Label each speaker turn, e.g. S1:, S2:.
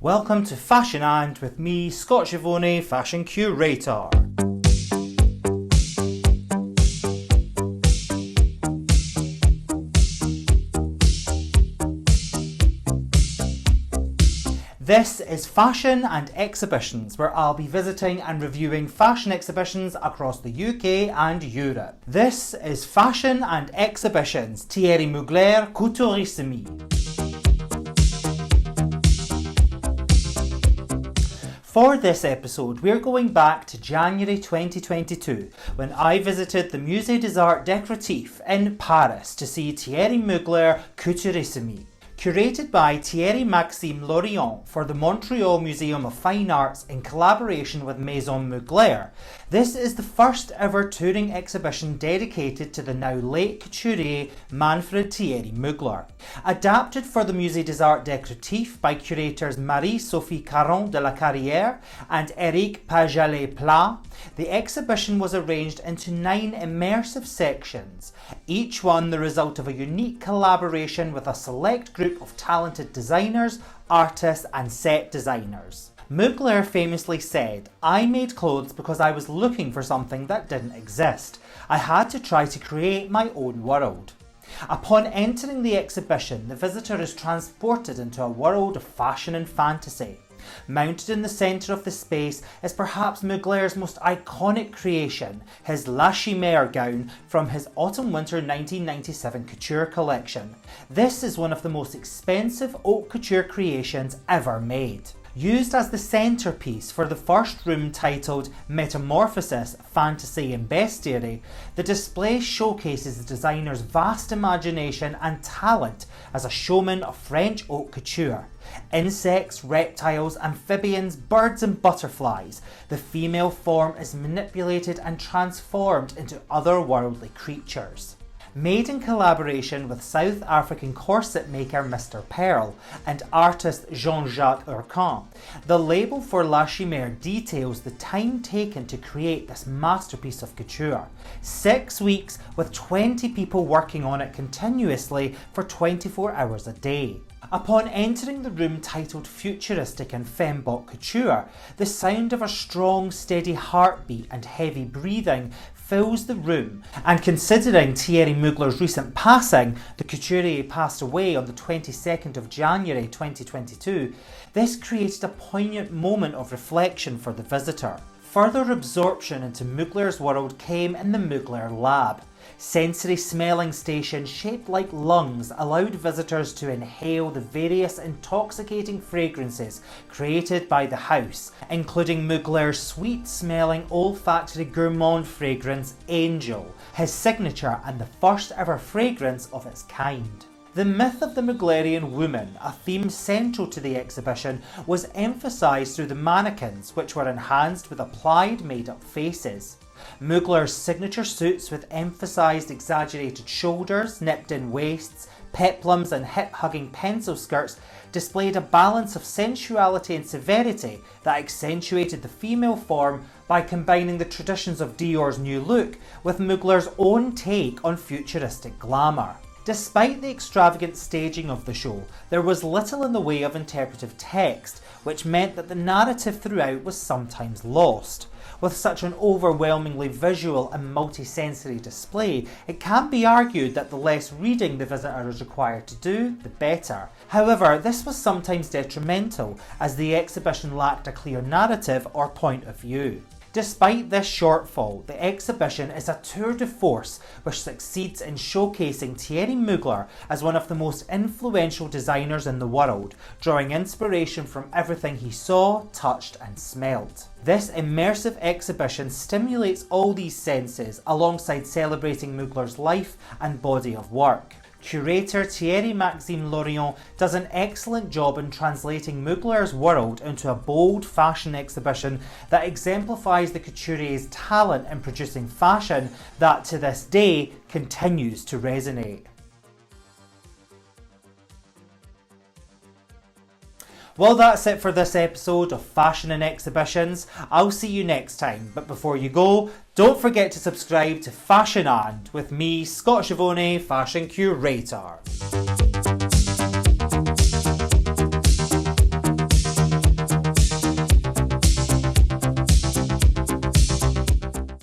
S1: Welcome to Fashion And with me, Scott Giavone, Fashion Curator. This is Fashion and Exhibitions, where I'll be visiting and reviewing fashion exhibitions across the UK and Europe. This is Fashion and Exhibitions, Thierry Mugler, Couturissime. For this episode, we're going back to January 2022, when I visited the Musée des Arts Décoratifs in Paris to see Thierry Mugler, Couturissime. Curated by Thierry-Maxine Loriot for the Montreal Museum of Fine Arts in collaboration with Maison Mugler, this is the first ever touring exhibition dedicated to the now late couturier Manfred Thierry Mugler. Adapted for the Musée des Arts Décoratifs by Curators Marie-Sophie Carron de la Carrière and Eric Pajalet-Plaà, the exhibition was arranged into 9 immersive sections, each one the result of a unique collaboration with a select group of talented designers, artists and set designers. Mugler famously said, "I made clothes because I was looking for something that didn't exist. I had to try to create my own world." Upon entering the exhibition, the visitor is transported into a world of fashion and fantasy. Mounted in the centre of the space is perhaps Mugler's most iconic creation, his La Chimère gown from his Autumn-Winter 1997 couture collection. This is one of the most expensive haute couture creations ever made. Used as the centrepiece for the first room titled Metamorphosis, Fantasy and Bestiary, the display showcases the designer's vast imagination and talent as a showman of French haute couture. Insects, reptiles, amphibians, birds and butterflies, the female form is manipulated and transformed into otherworldly creatures. Made in collaboration with South African corset maker Mr. Pearl and artist Jean-Jacques Urquin, the label for La Chimère details the time taken to create this masterpiece of couture. 6 weeks with 20 people working on it continuously for 24 hours a day. Upon entering the room titled Futuristic and Femme Couture, the sound of a strong, steady heartbeat and heavy breathing fills the room, and considering Thierry Mugler's recent passing, the couturier passed away on the 22nd of January 2022, this created a poignant moment of reflection for the visitor. Further absorption into Mugler's world came in the Mugler Lab. Sensory smelling stations shaped like lungs allowed visitors to inhale the various intoxicating fragrances created by the house, including Mugler's sweet-smelling olfactory gourmand fragrance Angel, his signature and the first ever fragrance of its kind. The myth of the Muglerian woman, a theme central to the exhibition, was emphasised through the mannequins, which were enhanced with applied made-up faces. Mugler's signature suits with emphasised exaggerated shoulders, nipped-in waists, peplums and hip-hugging pencil skirts displayed a balance of sensuality and severity that accentuated the female form by combining the traditions of Dior's new look with Mugler's own take on futuristic glamour. Despite the extravagant staging of the show, there was little in the way of interpretive text, which meant that the narrative throughout was sometimes lost. With such an overwhelmingly visual and multi-sensory display, it can be argued that the less reading the visitor is required to do, the better. However, this was sometimes detrimental, as the exhibition lacked a clear narrative or point of view. Despite this shortfall, the exhibition is a tour de force which succeeds in showcasing Thierry Mugler as one of the most influential designers in the world, drawing inspiration from everything he saw, touched and smelt. This immersive exhibition stimulates all these senses alongside celebrating Mugler's life and body of work. Curator Thierry-Maxine Loriot does an excellent job in translating Mugler's world into a bold fashion exhibition that exemplifies the couturier's talent in producing fashion that to this day continues to resonate. Well, that's it for this episode of Fashion and Exhibitions. I'll see you next time, but before you go, don't forget to subscribe to Fashion And with me, Scott Giavone, Fashion Curator.